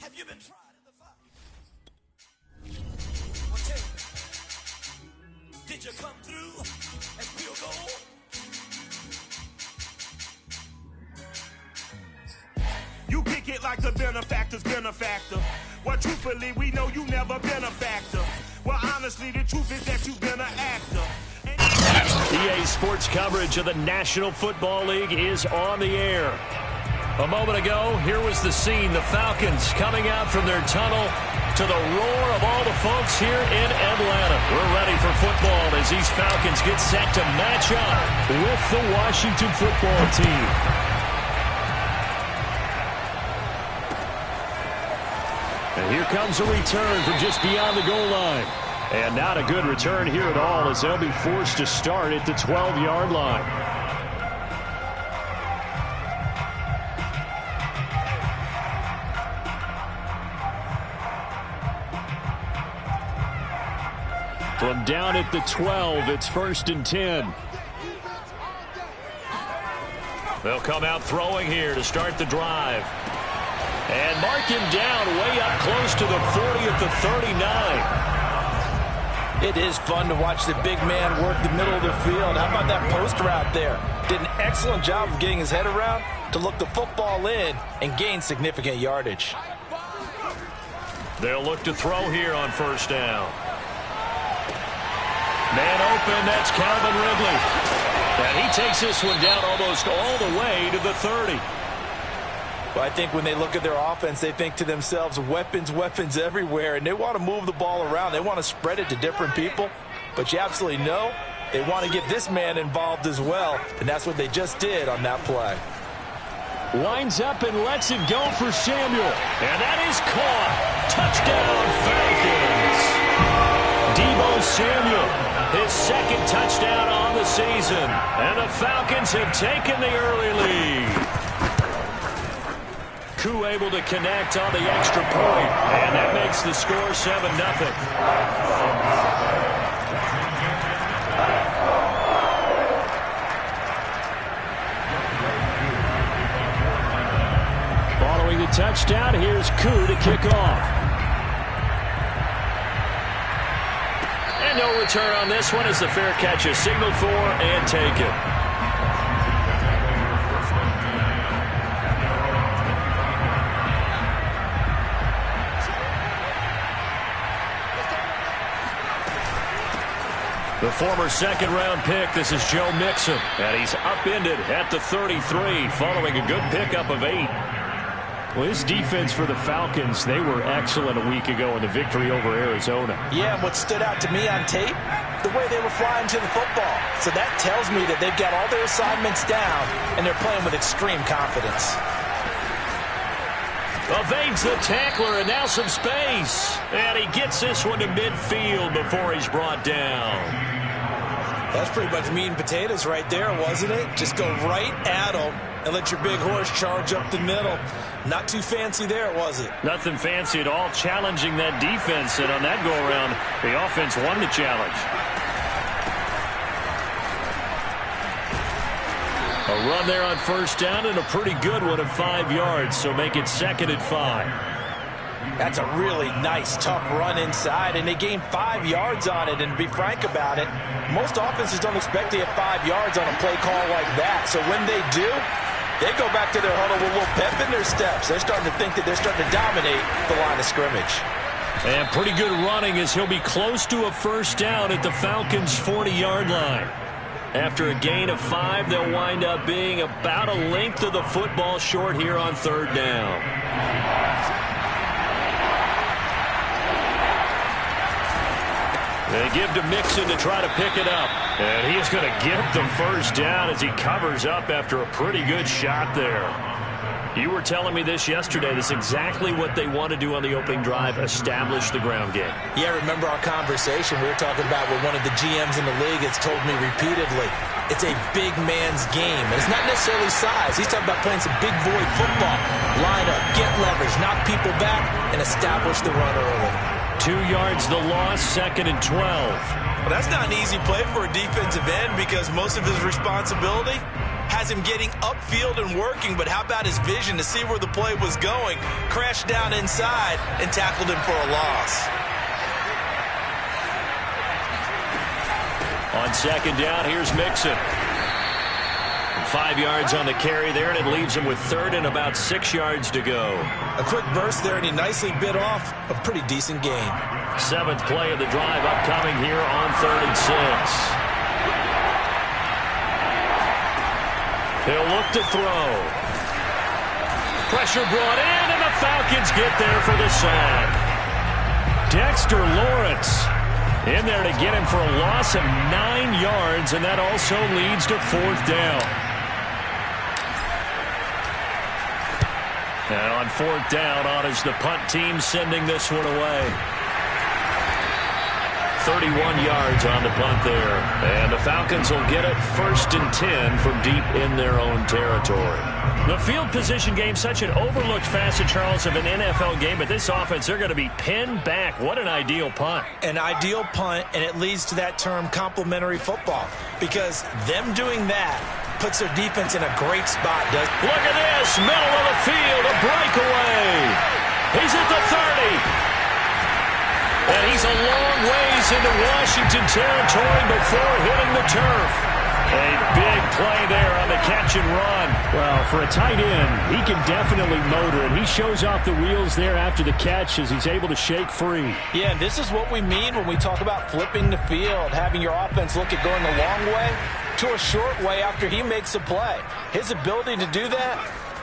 Have you been tried in the fire? Well, tell me, did you come through and feel gold? You kick it like the benefactor's benefactor. Well, truthfully, we know you never been a factor. Well, honestly, the truth is that you've been an actor. EA Sports coverage of the National Football League is on the air. A moment ago, here was the scene. The Falcons coming out from their tunnel to the roar of all the folks here in Atlanta. We're ready for football as these Falcons get set to match up with the Washington football team. And here comes a return from just beyond the goal line. And not a good return here at all as they'll be forced to start at the 12-yard line. From down at the 12, it's 1st and 10. They'll come out throwing here to start the drive. And mark him down way up close to the 40 at the 39. It is fun to watch the big man work the middle of the field. How about that post route there? Did an excellent job of getting his head around to look the football in and gain significant yardage. They'll look to throw here on 1st down. Man open, that's Calvin Ridley. And he takes this one down almost all the way to the 30. Well, I think when they look at their offense, they think to themselves, weapons, weapons everywhere, and they want to move the ball around. They want to spread it to different people, but you absolutely know they want to get this man involved as well, and that's what they just did on that play. Winds up and lets it go for Samuel, and that is caught. Touchdown, Falcons. Deebo Samuel, his 2nd touchdown on the season, and the Falcons have taken the early lead. Koo able to connect on the extra point, and that makes the score 7-0. Following the touchdown, here's Koo to kick off. And no return on this one as the fair catch is signaled for and taken. The former 2nd-round pick, this is Joe Mixon, and he's upended at the 33 following a good pickup of 8. Well, this defense for the Falcons, they were excellent a week ago in the victory over Arizona. Yeah, and what stood out to me on tape, the way they were flying to the football. So that tells me that they've got all their assignments down, and they're playing with extreme confidence. Evades the tackler, and now some space. And he gets this one to midfield before he's brought down. That's pretty much meat and potatoes right there, wasn't it? Just go right at him and let your big horse charge up the middle. Not too fancy there, was it? Nothing fancy at all, challenging that defense. And on that go-around, the offense won the challenge. A run there on 1st down and a pretty good one of 5 yards, so make it 2nd and 5. That's a really nice, tough run inside, and they gained 5 yards on it. And to be frank about it, most offenses don't expect to get 5 yards on a play call like that. So when they do, they go back to their huddle with a little pep in their steps. They're starting to think that they're starting to dominate the line of scrimmage. And pretty good running as he'll be close to a 1st down at the Falcons' 40-yard line. After a gain of 5, they'll wind up being about a length of the football short here on 3rd down. They give to Mixon to try to pick it up. And he's going to get the 1st down as he covers up after a pretty good shot there. You were telling me this yesterday. This is exactly what they want to do on the opening drive, establish the ground game. Yeah, remember our conversation. We were talking about what one of the GMs in the league has told me repeatedly. It's a big man's game. And it's not necessarily size. He's talking about playing some big boy football. Line up, get leverage, knock people back, and establish the run early. 2 yards the loss, 2nd and 12. Well, that's not an easy play for a defensive end because most of his responsibility has has him getting upfield and working, but how about his vision to see where the play was going? Crashed down inside and tackled him for a loss. On second down, here's Mixon. 5 yards on the carry there, and it leaves him with third and about 6 yards to go. A quick burst there, and he nicely bit off a pretty decent gain. 7th play of the drive upcoming here on 3rd and 6. He'll look to throw. Pressure brought in, and the Falcons get there for the sack. Dexter Lawrence in there to get him for a loss of 9 yards, and that also leads to 4th down. And on 4th down, on is the punt team sending this one away. 31 yards on the punt there. And the Falcons will get it 1st and 10 from deep in their own territory. The field position game, such an overlooked facet, Charles, of an NFL game. But this offense, they're going to be pinned back. What an ideal punt. An ideal punt, and it leads to that term complementary football. Because them doing that puts their defense in a great spot. Look at this, middle of the field, a breakaway. He's at the 30. And he's a long ways into Washington territory before hitting the turf. A big play there on the catch and run. Well, for a tight end, he can definitely motor, and he shows off the wheels there after the catch as he's able to shake free. Yeah, and this is what we mean when we talk about flipping the field, having your offense look at going a long way to a short way after he makes a play. His ability to do that,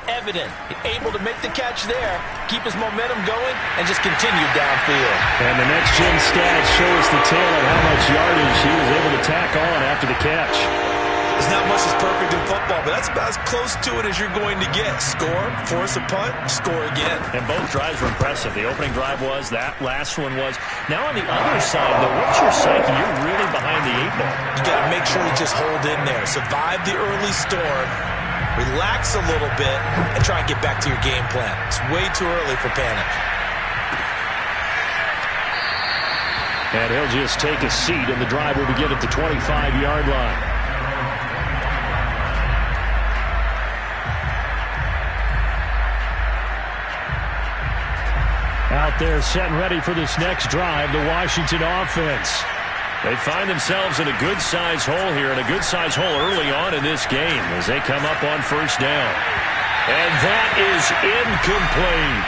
evident. Able to make the catch there, keep his momentum going, and just continue downfield. And the next-gen stats show us the tail of how much yardage he was able to tack on after the catch. There's not much that's perfect in football, but that's about as close to it as you're going to get. Score, force a punt, score again. And both drives were impressive. The opening drive was, that last one was. Now on the other side, though, what's your psyche? You're really behind the 8 ball. You got to make sure you just hold in there. Survive the early storm. Relax a little bit and try and get back to your game plan. It's way too early for panic. And he'll just take a seat, and the drive will begin at the 25-yard line. Out there set and ready for this next drive, the Washington offense. They find themselves in a good-sized hole here, and a good-sized hole early on in this game as they come up on 1st down. And that is incomplete.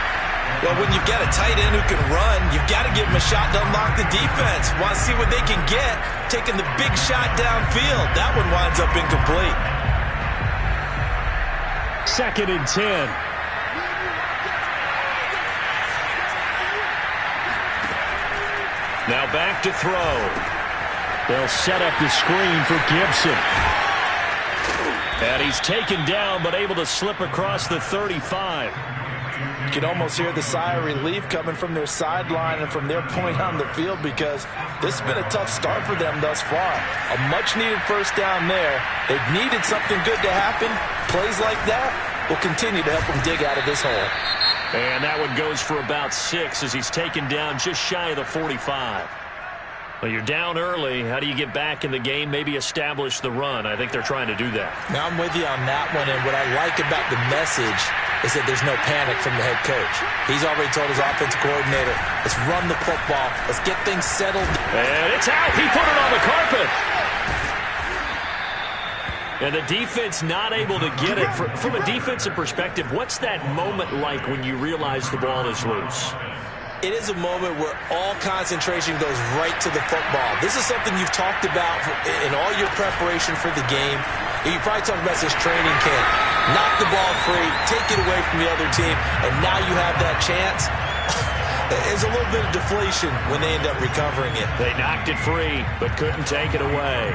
Well, when you've got a tight end who can run, you've got to give him a shot to unlock the defense. Want to see what they can get, taking the big shot downfield. That one winds up incomplete. 2nd and 10. Now back to throw. They'll set up the screen for Gibson. And he's taken down, but able to slip across the 35. You can almost hear the sigh of relief coming from their sideline and from their point on the field, because this has been a tough start for them thus far. A much-needed 1st down there. They've needed something good to happen. Plays like that will continue to help them dig out of this hole. And that one goes for about 6 as he's taken down just shy of the 45. Well, you're down early. How do you get back in the game, maybe establish the run? I think they're trying to do that. Now I'm with you on that one, and what I like about the message is that there's no panic from the head coach. He's already told his offensive coordinator, let's run the football, let's get things settled. And it's out. He put it on the carpet. And the defense not able to get it. From a defensive perspective, what's that moment like when you realize the ball is loose? It is a moment where all concentration goes right to the football. This is something you've talked about in all your preparation for the game. You probably talked about since training camp. Knock the ball free, take it away from the other team, and now you have that chance. There's a little bit of deflation when they end up recovering it. They knocked it free, but couldn't take it away.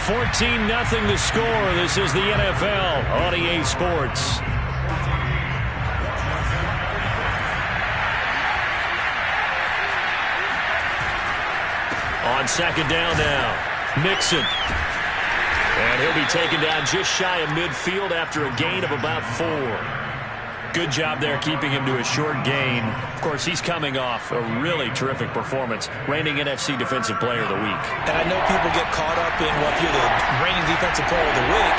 14-0 the score. This is the NFL on EA Sports. On 2nd down now, Mixon. And he'll be taken down just shy of midfield after a gain of about 4. Good job there keeping him to a short gain. Of course, he's coming off a really terrific performance, reigning NFC Defensive Player of the Week. And I know people get caught up in, well, if you're the reigning Defensive Player of the Week,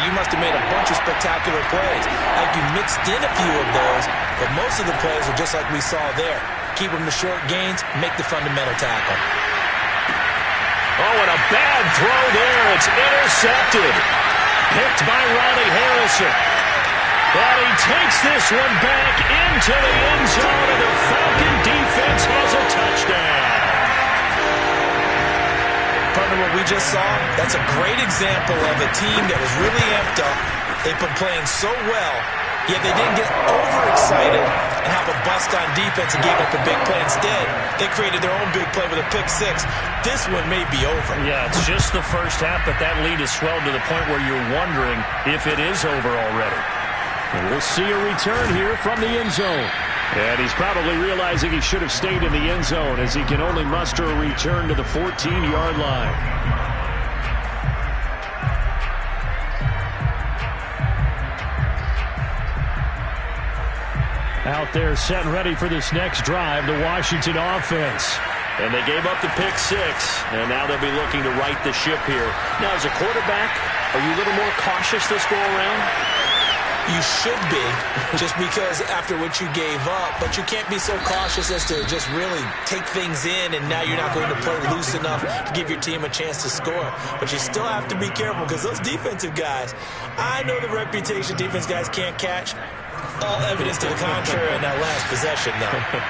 you must have made a bunch of spectacular plays. Like you mixed in a few of those, but most of the plays are just like we saw there. Keep them to short gains, make the fundamental tackle. Oh, and a bad throw there. It's intercepted. Picked by Ronnie Harrison. And he takes this one back into the end zone, and the Falcon defense has a touchdown. Partner, what we just saw, that's a great example of a team that was really amped up. They've been playing so well, yet they didn't get overexcited and have a bust on defense and gave up a big play. Instead, they created their own big play with a pick six. This one may be over. Yeah, it's just the first half, but that lead has swelled to the point where you're wondering if it is over already. And we'll see a return here from the end zone. And he's probably realizing he should have stayed in the end zone as he can only muster a return to the 14-yard line. Out there set and ready for this next drive, the Washington offense. And they gave up the pick six, and now they'll be looking to right the ship here. Now, as a quarterback, are you a little more cautious this go around? You should be, just because after what you gave up, but you can't be so cautious as to just really take things in, and now you're not going to play loose enough to give your team a chance to score. But you still have to be careful, because those defensive guys, I know the reputation defense guys can't catch. All evidence to the contrary in that last possession, though.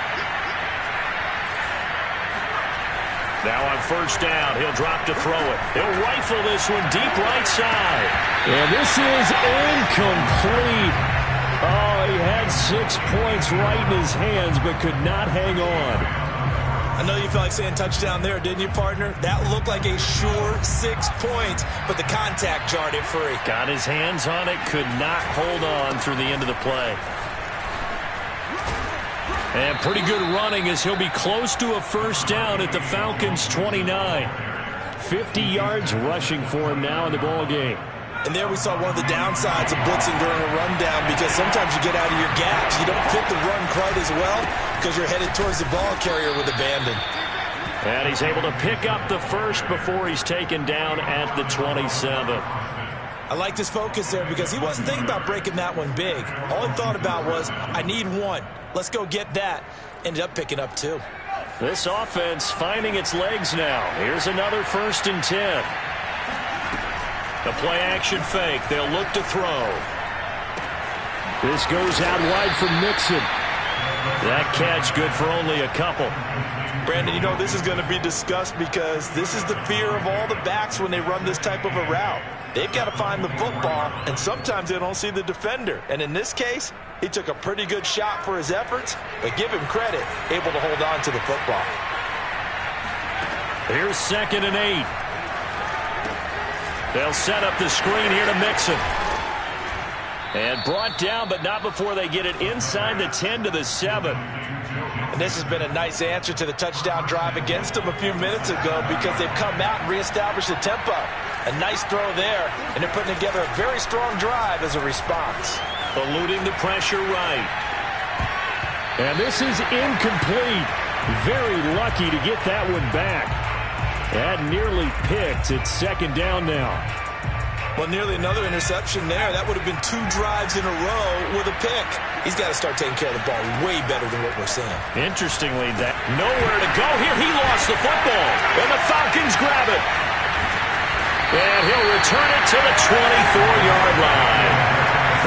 Now on first down, he'll drop to throw it. He'll rifle this one deep right side. And this is incomplete. Oh, he had 6 points right in his hands, but could not hang on. I know you felt like saying touchdown there, didn't you, partner? That looked like a sure 6 points, but the contact jarred it free. Got his hands on it, could not hold on through the end of the play. And pretty good running as he'll be close to a first down at the Falcons' 29. 50 yards rushing for him now in the ball game. And there we saw one of the downsides of blitzing during a rundown, because sometimes you get out of your gaps. You don't fit the run quite as well because you're headed towards the ball carrier with abandon. And he's able to pick up the first before he's taken down at the 27. I like his focus there because he wasn't thinking about breaking that one big. All he thought about was, I need one. Let's go get that. Ended up picking up two. This offense finding its legs now. Here's another 1st and 10. The play action fake. They'll look to throw. This goes out wide for Mixon. That catch good for only a couple. Brandon, you know this is going to be discussed because this is the fear of all the backs when they run this type of a route. They've got to find the football, and sometimes they don't see the defender. And in this case, he took a pretty good shot for his efforts, but give him credit, able to hold on to the football. Here's 2nd and 8. They'll set up the screen here to Mixon. And brought down, but not before they get it inside the 10 to the 7. And this has been a nice answer to the touchdown drive against them a few minutes ago because they've come out and reestablished the tempo. A nice throw there, and they're putting together a very strong drive as a response. Eluding the pressure right. And this is incomplete. Very lucky to get that one back. That nearly picked. It's 2nd down now. Well, nearly another interception there. That would have been 2 drives in a row with a pick. He's got to start taking care of the ball way better than what we're seeing. Interestingly, that nowhere to go here. He lost the football, and the Falcons grab it. And he'll return it to the 24-yard line.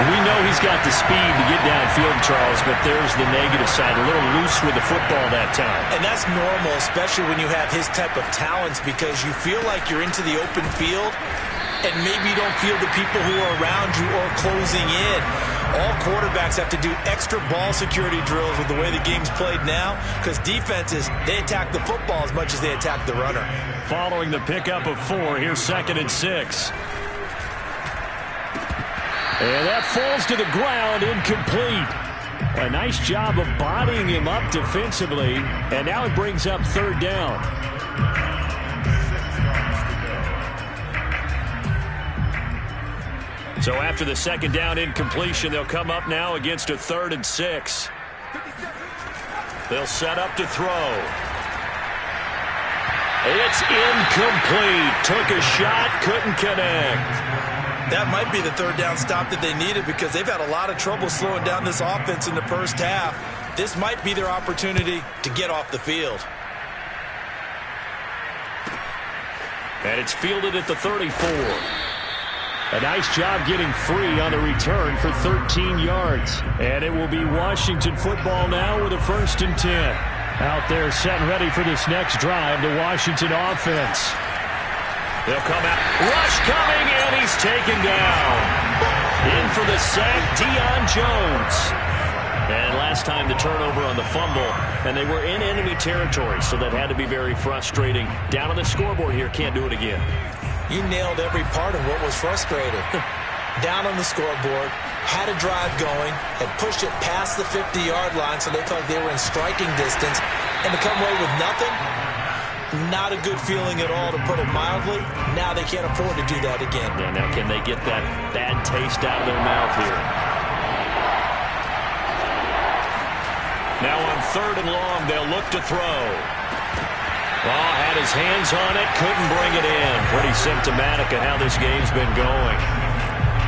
We know he's got the speed to get downfield, Charles, but there's the negative side. A little loose with the football that time. And that's normal, especially when you have his type of talents, because you feel like you're into the open field, and maybe you don't feel the people who are around you or closing in. All quarterbacks have to do extra ball security drills with the way the game's played now, because defenses, they attack the football as much as they attack the runner. Following the pickup of 4, here's 2nd and 6. And that falls to the ground, incomplete. A nice job of bodying him up defensively, and now it brings up 3rd down. So after the second down incompletion, they'll come up now against a 3rd and 6. They'll set up to throw. It's incomplete. Took a shot, couldn't connect. That might be the 3rd down stop that they needed because they've had a lot of trouble slowing down this offense in the first half. This might be their opportunity to get off the field. And it's fielded at the 34. A nice job getting free on the return for 13 yards. And it will be Washington football now with a 1st and 10. Out there set and ready for this next drive, the Washington offense. They'll come out. Rush coming, and he's taken down. In for the sack, Deion Jones. And last time the turnover on the fumble, and they were in enemy territory, so that had to be very frustrating. Down on the scoreboard here, can't do it again. You nailed every part of what was frustrating. Down on the scoreboard, had a drive going, had pushed it past the 50-yard line so they felt like they were in striking distance, and to come away with nothing, not a good feeling at all, to put it mildly. Now they can't afford to do that again. Yeah, now can they get that bad taste out of their mouth here? Now on 3rd and long, they'll look to throw. Ball had his hands on it, couldn't bring it in. Pretty symptomatic of how this game's been going.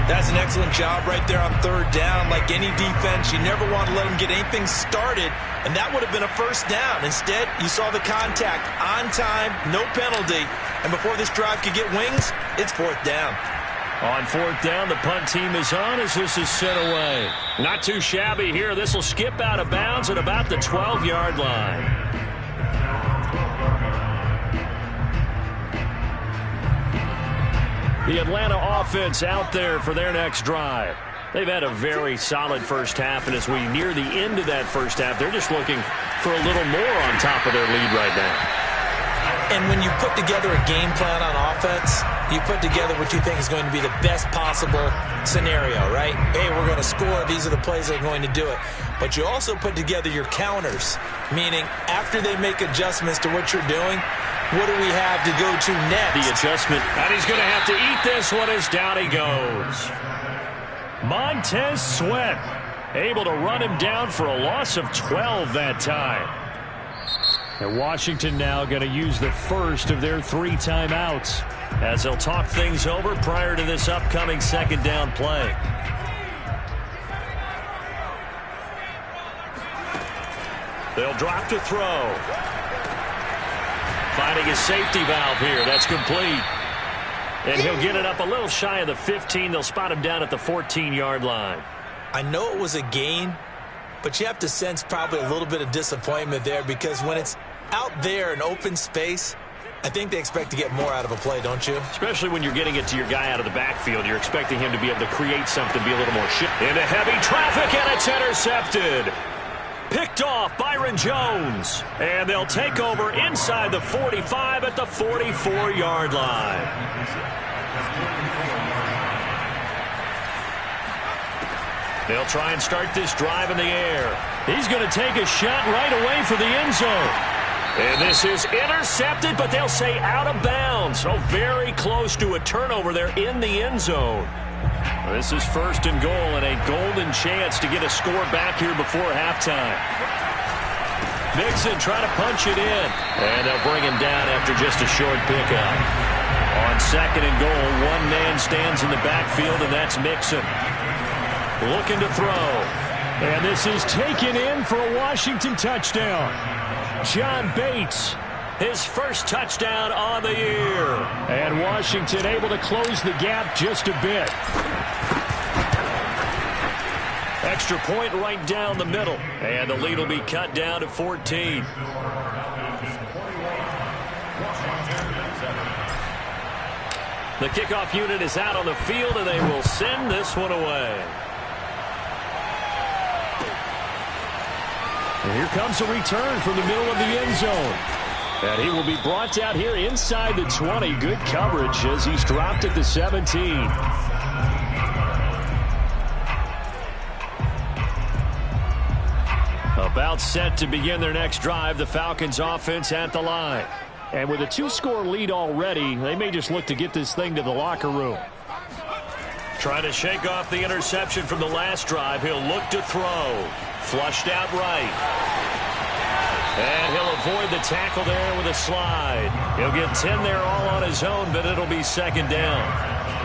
That's an excellent job right there on 3rd down. Like any defense, you never want to let them get anything started, and that would have been a 1st down. Instead, you saw the contact on time, no penalty, and before this drive could get wings, it's 4th down. On 4th down, the punt team is on as this is sent away. Not too shabby here. This will skip out of bounds at about the 12-yard line. The Atlanta offense out there for their next drive. They've had a very solid first half, and as we near the end of that first half, they're just looking for a little more on top of their lead right now. And when you put together a game plan on offense, you put together what you think is going to be the best possible scenario, right? Hey, we're going to score. These are the plays that are going to do it. But you also put together your counters, meaning after they make adjustments to what you're doing, what do we have to go to next? The adjustment, and he's going to have to eat this one as down he goes. Montez Sweat able to run him down for a loss of 12 that time. And Washington now going to use the first of their 3 timeouts as they'll talk things over prior to this upcoming 2nd down play. They'll drop to throw. Finding his safety valve here. That's complete. And he'll get it up a little shy of the 15. They'll spot him down at the 14-yard line. I know it was a gain, but you have to sense probably a little bit of disappointment there because when it's out there in open space, I think they expect to get more out of a play, don't you? Especially when you're getting it to your guy out of the backfield. You're expecting him to be able to create something, be a little more shit. Into heavy traffic, and it's intercepted. Picked off Byron Jones. And they'll take over inside the 45 at the 44-yard line. They'll try and start this drive in the air. He's going to take a shot right away for the end zone. And this is intercepted, but they'll say out of bounds. So very close to a turnover there in the end zone. This is 1st and goal and a golden chance to get a score back here before halftime. Mixon trying to punch it in. And they'll bring him down after just a short pickup. On 2nd and goal, one man stands in the backfield, and that's Mixon. Looking to throw. And this is taken in for a Washington touchdown. John Bates, his first touchdown on the year. And Washington able to close the gap just a bit. Extra point right down the middle. And the lead will be cut down to 14. The kickoff unit is out on the field, and they will send this one away. And here comes a return from the middle of the end zone. And he will be brought out here inside the 20. Good coverage as he's dropped at the 17. About set to begin their next drive, the Falcons offense at the line. And with a 2-score lead already, they may just look to get this thing to the locker room. Trying to shake off the interception from the last drive. He'll look to throw. Flushed out right. And he'll avoid the tackle there with a slide. He'll get 10 there all on his own, but it'll be second down.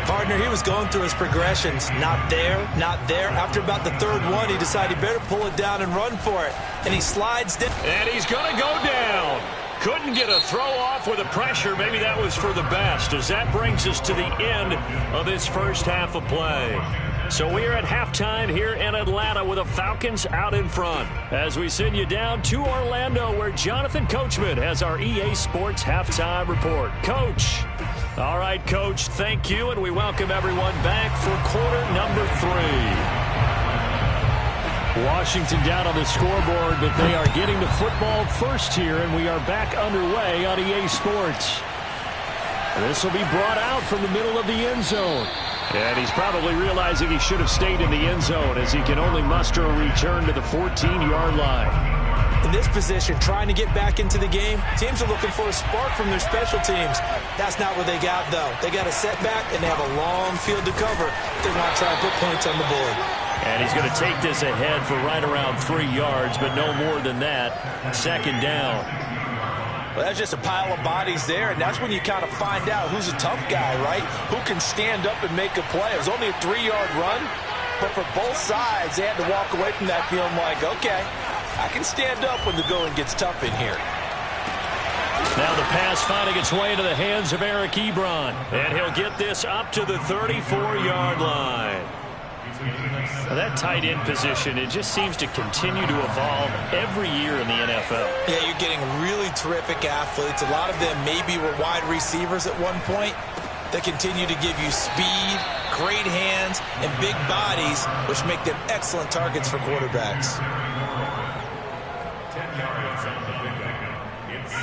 Partner, he was going through his progressions. Not there, not there. After about the third one, he decided he better pull it down and run for it. And he slides down. And he's going to go down. Couldn't get a throw off with the pressure. Maybe that was for the best, as that brings us to the end of this first half of play. So we are at halftime here in Atlanta with the Falcons out in front. As we send you down to Orlando, where Jonathan Coachman has our EA Sports halftime report. Coach. All right, Coach, thank you, and we welcome everyone back for quarter number 3. Washington down on the scoreboard, but they are getting the football first here, and we are back underway on EA Sports. This will be brought out from the middle of the end zone. And he's probably realizing he should have stayed in the end zone, as he can only muster a return to the 14-yard line. In this position, trying to get back into the game, teams are looking for a spark from their special teams. That's not what they got, though. They got a setback, and they have a long field to cover if they want to try and put points on the board. And he's going to take this ahead for right around 3 yards, but no more than that. Second down. Well, that's just a pile of bodies there, and that's when you kind of find out who's a tough guy, right? Who can stand up and make a play. It was only a 3-yard run, but for both sides, they had to walk away from that feeling like, okay, I can stand up when the going gets tough in here. Now the pass finding its way into the hands of Eric Ebron, and he'll get this up to the 34-yard line. Now that tight end position, it just seems to continue to evolve every year in the NFL. Yeah, you're getting really terrific athletes. A lot of them maybe were wide receivers at one point. They continue to give you speed, great hands, and big bodies, which make them excellent targets for quarterbacks.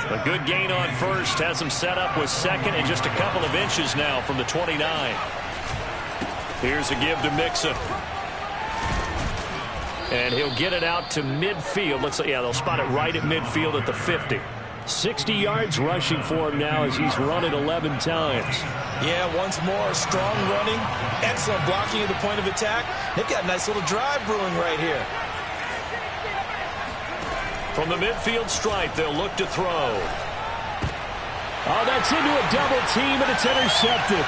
A good gain on first, has him set up with second and just a couple of inches now from the 29. Here's a give to Mixon. And he'll get it out to midfield. Looks like, yeah, they'll spot it right at midfield at the 50. 60 yards rushing for him now as he's run it 11 times. Yeah, once more, strong running, excellent blocking at the point of attack. They've got a nice little drive brewing right here. From the midfield stripe, they'll look to throw. Oh, that's into a double team, and it's intercepted.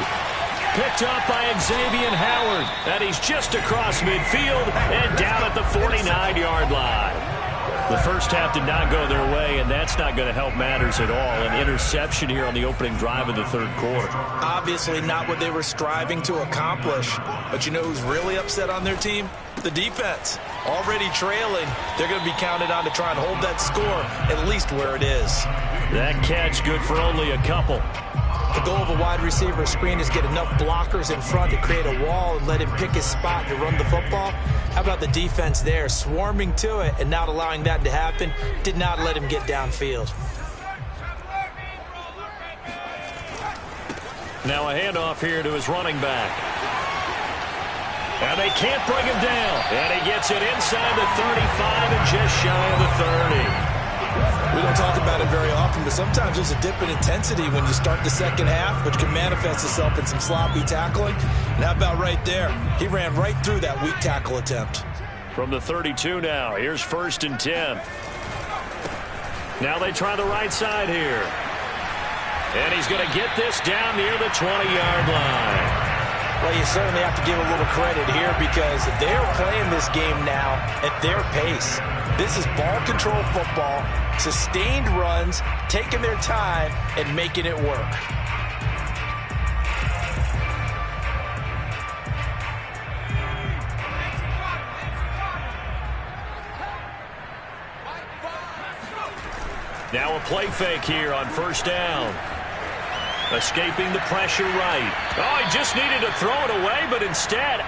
Picked up by Xavier Howard. And he's just across midfield and down at the 49-yard line. The first half did not go their way, and that's not going to help matters at all. An interception here on the opening drive of the third quarter. Obviously not what they were striving to accomplish. But you know who's really upset on their team? The defense. Already trailing. They're going to be counted on to try and hold that score at least where it is. That catch good for only a couple. The goal of a wide receiver screen is get enough blockers in front to create a wall and let him pick his spot to run the football. How about the defense there, swarming to it and not allowing that to happen? Did not let him get downfield. Now a handoff here to his running back. And they can't bring him down. And he gets it inside the 35 and just shy of the 30. We don't talk about it very often, but sometimes there's a dip in intensity when you start the second half, which can manifest itself in some sloppy tackling. And how about right there? He ran right through that weak tackle attempt. From the 32 now, here's 1st and 10. Now they try the right side here. And he's going to get this down near the 20-yard line. Well, you certainly have to give a little credit here because they're playing this game now at their pace. This is ball control football, sustained runs, taking their time, and making it work. Now a play fake here on 1st down. Escaping the pressure right. Oh, he just needed to throw it away, but instead...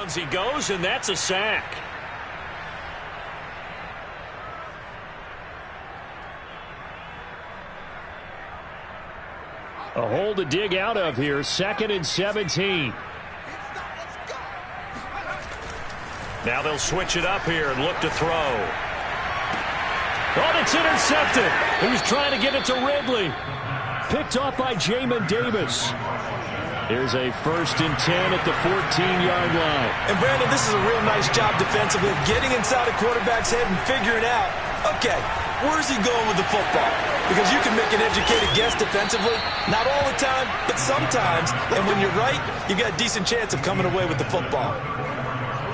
downs he goes, and that's a sack. A hole to dig out of here. 2nd and 17. Now they'll switch it up here and look to throw. Oh, it's intercepted. He was trying to get it to Ridley. Picked off by Jamin Davis. Here's a 1st and 10 at the 14-yard line. And, Brandon, this is a real nice job defensively, getting inside a quarterback's head and figuring out, okay, where's he going with the football? Because you can make an educated guess defensively. Not all the time, but sometimes. And when you're right, you got a decent chance of coming away with the football.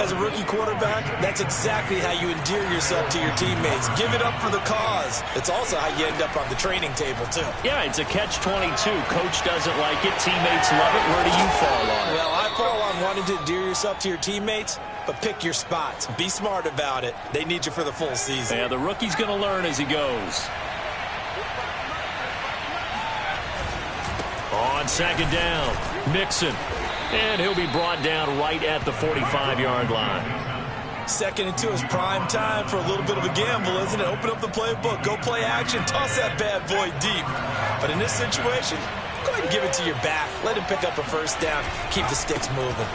As a rookie quarterback, that's exactly how you endear yourself to your teammates. Give it up for the cause. It's also how you end up on the training table, too. Yeah, it's a catch-22. Coach doesn't like it. Teammates love it. Where do you fall on it? Well, I fall on wanting to endear yourself to your teammates, but pick your spots. Be smart about it. They need you for the full season. Yeah, the rookie's going to learn as he goes. On 2nd down, Mixon. And he'll be brought down right at the 45-yard line. 2nd and 2 is prime time for a little bit of a gamble, isn't it? Open up the playbook, go play action, toss that bad boy deep. But in this situation, go ahead and give it to your back. Let him pick up a 1st down. Keep the sticks moving.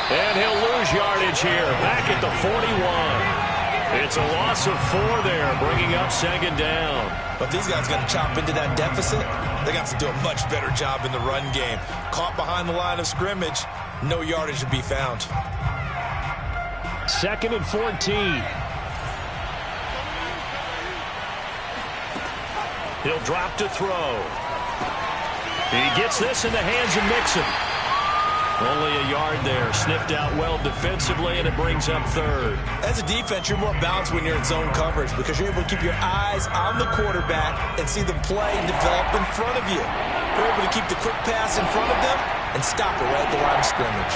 And he'll lose yardage here, back at the 41. It's a loss of 4 there, bringing up 2nd down. But these guys got to chop into that deficit. They got to do a much better job in the run game. Caught behind the line of scrimmage, no yardage to be found. 2nd and 14. He'll drop to throw. He gets this in the hands of Mixon. Only a yard there. Sniffed out well defensively, and it brings up 3rd. As a defense, you're more balanced when you're in zone coverage because you're able to keep your eyes on the quarterback and see them play and develop in front of you. You're able to keep the quick pass in front of them and stop it right at the line of scrimmage.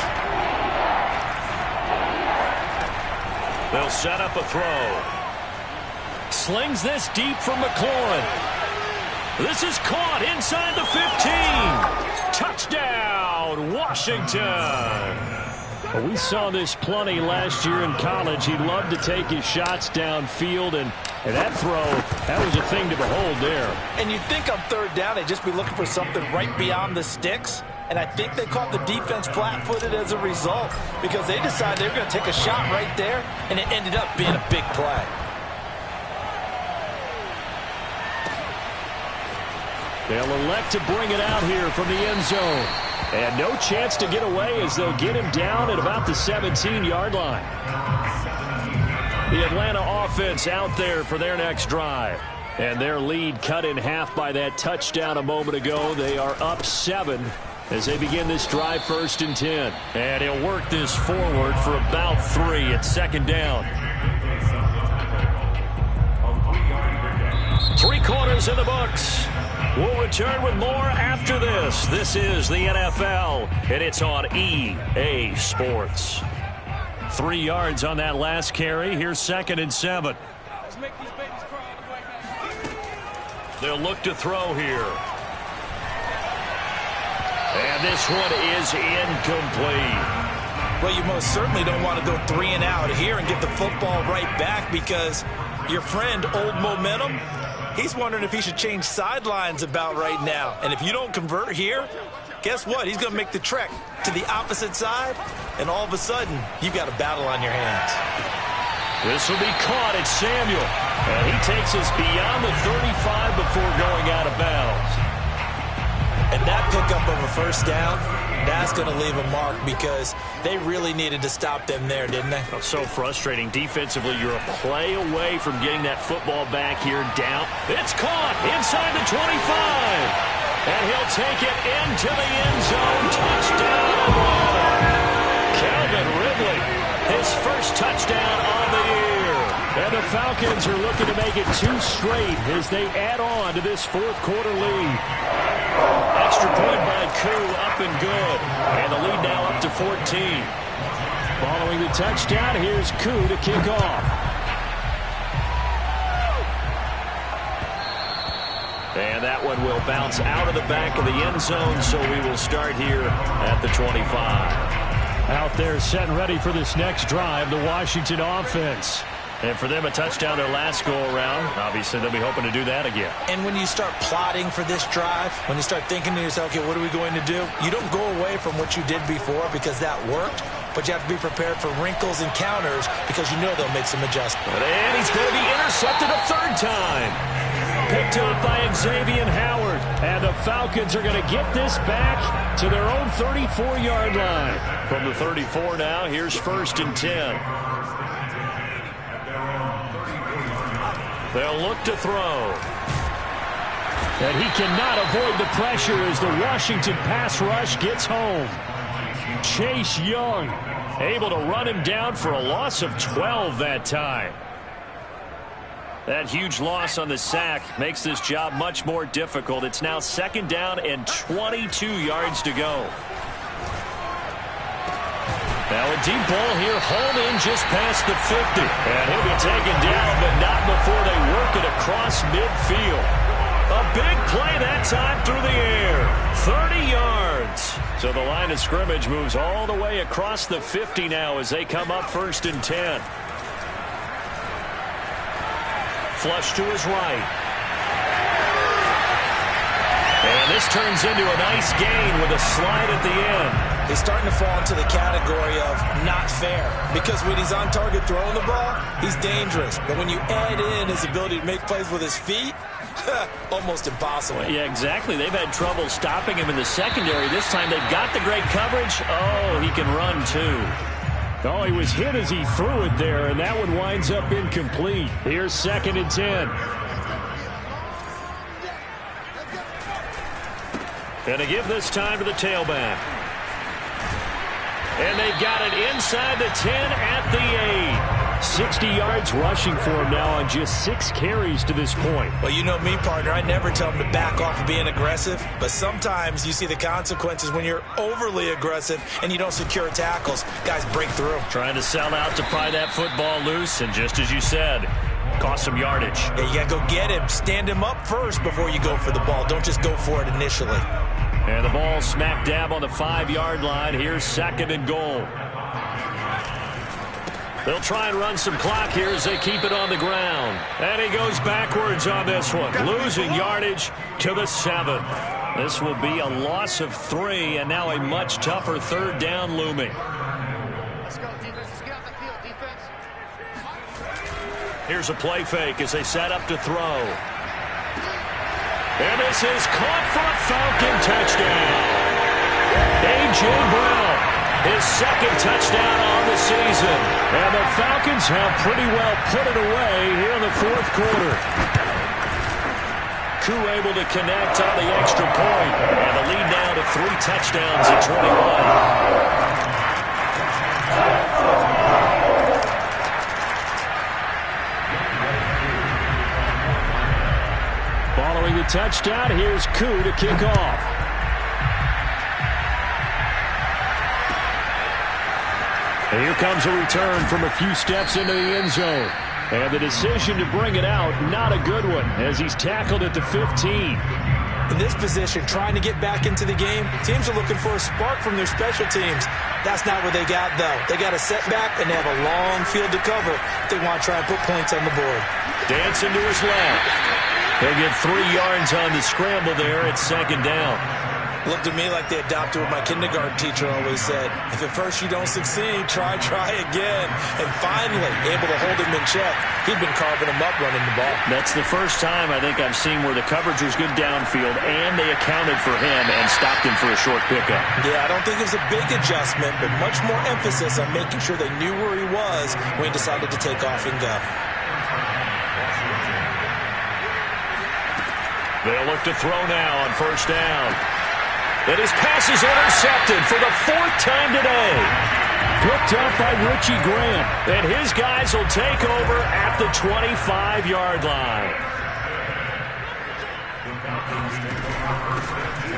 They'll set up a throw. Slings this deep from McLaurin. This is caught inside the 15. Touchdown, Washington. Well, we saw this plenty last year in college. He loved to take his shots downfield, and that throw, that was a thing to behold there. And you'd think on 3rd down they'd just be looking for something right beyond the sticks. And I think they caught the defense flat-footed as a result because they decided they were going to take a shot right there, and it ended up being a big play. They'll elect to bring it out here from the end zone. And no chance to get away as they'll get him down at about the 17-yard line. The Atlanta offense out there for their next drive. And their lead cut in half by that touchdown a moment ago. They are up 7 as they begin this drive, 1st and 10. And he'll work this forward for about 3 at 2nd down. 3 quarters in the books. We'll return with more after this. This is the NFL, and it's on EA Sports. 3 yards on that last carry. Here's 2nd and 7. Let's make these babies cry all the way, man. They'll look to throw here. And this one is incomplete. Well, you most certainly don't want to go 3 and out here and get the football right back because your friend, Old Momentum, he's wondering if he should change sidelines about right now. And if you don't convert here, guess what? He's going to make the trek to the opposite side, and all of a sudden, you've got a battle on your hands. This will be caught at Samuel. And he takes us beyond the 35 before going out of bounds. And that pickup of a 1st down, that's going to leave a mark because they really needed to stop them there, didn't they? Oh, so frustrating. Defensively, you're a play away from getting that football back here down. It's caught inside the 25. And he'll take it into the end zone. Touchdown, Atlanta. Calvin Ridley, his 1st touchdown on the year. And the Falcons are looking to make it 2 straight as they add on to this 4th quarter lead. Extra point by Koo, up and good. And the lead now up to 14. Following the touchdown, here's Koo to kick off. And that one will bounce out of the back of the end zone, so we will start here at the 25. Out there set and ready for this next drive, the Washington offense. And for them, a touchdown their last go-around. Obviously, they'll be hoping to do that again. And when you start plotting for this drive, when you start thinking to yourself, okay, what are we going to do? You don't go away from what you did before because that worked, but you have to be prepared for wrinkles and counters because you know they'll make some adjustments. And he's going to be intercepted a third time. Picked up by Xavier Howard. And the Falcons are going to get this back to their own 34-yard line. From the 34 now, here's 1st and 10. They'll look to throw. And he cannot avoid the pressure as the Washington pass rush gets home. Chase Young able to run him down for a loss of 12 that time. That huge loss on the sack makes this job much more difficult. It's now 2nd down and 22 yards to go. Now a deep ball here, home in just past the 50. And he'll be taken down, but not before they work it across midfield. A big play that time through the air. 30 yards. So the line of scrimmage moves all the way across the 50 now as they come up 1st and 10. Flush to his right. And this turns into a nice gain with a slide at the end. He's starting to fall into the category of not fair because when he's on target throwing the ball, he's dangerous. But when you add in his ability to make plays with his feet, almost impossible. Well, yeah, exactly. They've had trouble stopping him in the secondary. This time they've got the great coverage. Oh, he can run too. Oh, he was hit as he threw it there, and that one winds up incomplete. Here's 2nd and 10. Going to give this time to the tailback. And they've got it inside the 10 at the 8. 60 yards rushing for him now on just 6 carries to this point. Well, you know me, partner. I never tell him to back off of being aggressive. But sometimes you see the consequences when you're overly aggressive and you don't secure tackles. Guys break through. Trying to sell out to pry that football loose. And just as you said, cost some yardage. Yeah, you got to go get him. Stand him up first before you go for the ball. Don't just go for it initially. And the ball smack dab on the 5-yard line. Here's 2nd and goal. They'll try and run some clock here as they keep it on the ground. And he goes backwards on this one, losing yardage to the 7. This will be a loss of 3, and now a much tougher 3rd down looming. Let's go, defense. Let's get off the field, defense. Here's a play fake as they set up to throw. And this is caught for a Falcon touchdown. A.J. Brown, his 2nd touchdown on the season. And the Falcons have pretty well put it away here in the 4th quarter. Koo able to connect on the extra point. And the lead now to 3 touchdowns at 21. Following the touchdown, here's Koo to kick off. And here comes a return from a few steps into the end zone. And the decision to bring it out, not a good one, as he's tackled at the 15. In this position, trying to get back into the game, teams are looking for a spark from their special teams. That's not what they got, though. They got a setback, and they have a long field to cover if they want to try and put points on the board. Dancing to his left. He'll get 3 yards on the scramble there at 2nd down. Looked to me like they adopted what my kindergarten teacher always said. If at first you don't succeed, try again. And finally, able to hold him in check. He'd been carving him up running the ball. That's the first time I think I've seen where the coverage was good downfield and they accounted for him and stopped him for a short pickup. Yeah, I don't think it was a big adjustment, but much more emphasis on making sure they knew where he was when he decided to take off and go. They'll look to throw now on 1st down. And his pass is intercepted for the 4th time today. Picked up by Richie Grant. And his guys will take over at the 25-yard line.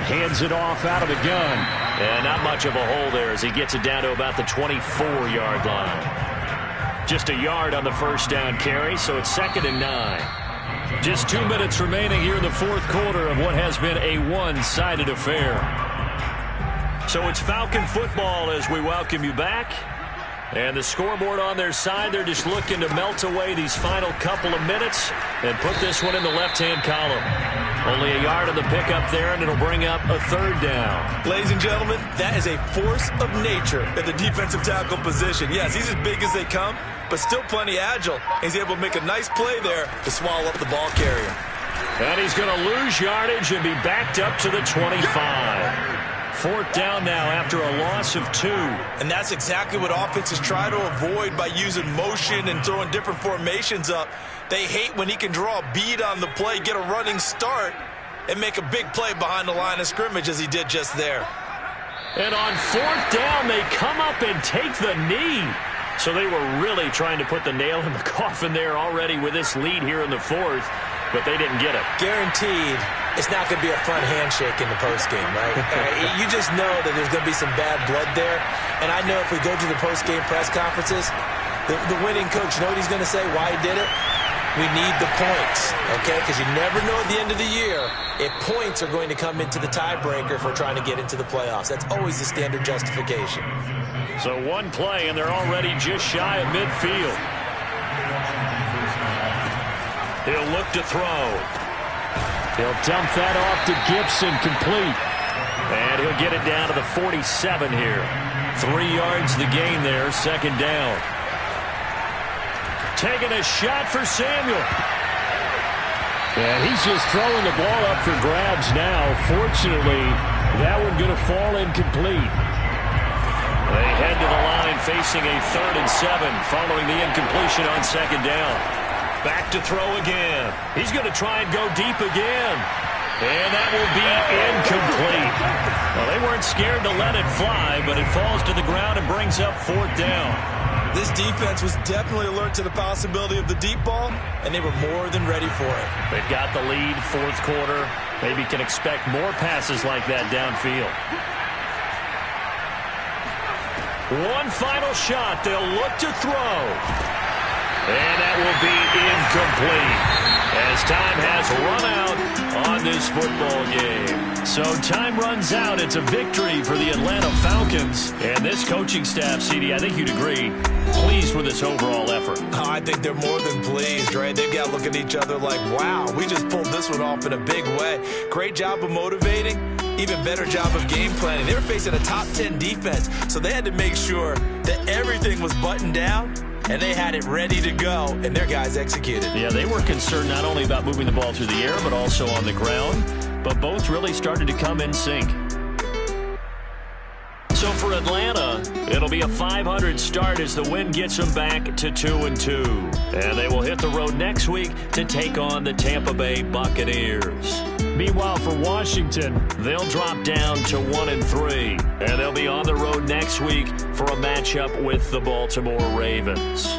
Hands it off out of the gun. And not much of a hole there as he gets it down to about the 24-yard line. Just a yard on the 1st down carry, so it's 2nd and 9. Just 2 minutes remaining here in the 4th quarter of what has been a one-sided affair. So it's Falcon football as we welcome you back. And the scoreboard on their side, they're just looking to melt away these final couple of minutes and put this one in the left-hand column. Only a yard of the pickup there, and it'll bring up a third down. Ladies and gentlemen, that is a force of nature at the defensive tackle position. Yes, he's as big as they come, but still plenty agile. He's able to make a nice play there to swallow up the ball carrier. And he's going to lose yardage and be backed up to the 25. Fourth down now after a loss of 2. And that's exactly what offenses try to avoid by using motion and throwing different formations up. They hate when he can draw a bead on the play, get a running start, and make a big play behind the line of scrimmage as he did just there. And on fourth down, they come up and take the knee. So they were really trying to put the nail in the coffin there already with this lead here in the fourth, but they didn't get it. Guaranteed it's not going to be a fun handshake in the postgame, right? You just know that there's going to be some bad blood there. And I know if we go to the postgame press conferences, the winning coach, you know what he's going to say, why he did it? We need the points, okay? Because you never know at the end of the year if points are going to come into the tiebreaker if we're trying to get into the playoffs. That's always the standard justification. So one play, and they're already just shy of midfield. He'll look to throw. He'll dump that off to Gibson, complete. And he'll get it down to the 47 here. 3 yards the gain there, second down. Taking a shot for Samuel. And he's just throwing the ball up for grabs now. Fortunately, that one going to fall incomplete. They head to the line facing a 3rd and 7 following the incompletion on second down. Back to throw again. He's going to try and go deep again. And that will be incomplete. Well, they weren't scared to let it fly, but it falls to the ground and brings up 4th down. This defense was definitely alert to the possibility of the deep ball, and they were more than ready for it. They've got the lead, 4th quarter. Maybe can expect more passes like that downfield. One final shot. They'll look to throw. And that will be incomplete as time has run out on this football game. So time runs out. It's a victory for the Atlanta Falcons. And this coaching staff, CD, I think you'd agree, pleased with this overall effort. Oh, I think they're more than pleased, right? They've got to look at each other like, wow, we just pulled this one off in a big way. Great job of motivating. Even better job of game planning. They were facing a top 10 defense, so they had to make sure that everything was buttoned down, and they had it ready to go, and their guys executed. Yeah, they were concerned not only about moving the ball through the air, but also on the ground, but both really started to come in sync. So for Atlanta, it'll be a 500 start as the win gets them back to 2-2. And they will hit the road next week to take on the Tampa Bay Buccaneers. Meanwhile, for Washington, they'll drop down to 1-3. And they'll be on the road next week for a matchup with the Baltimore Ravens.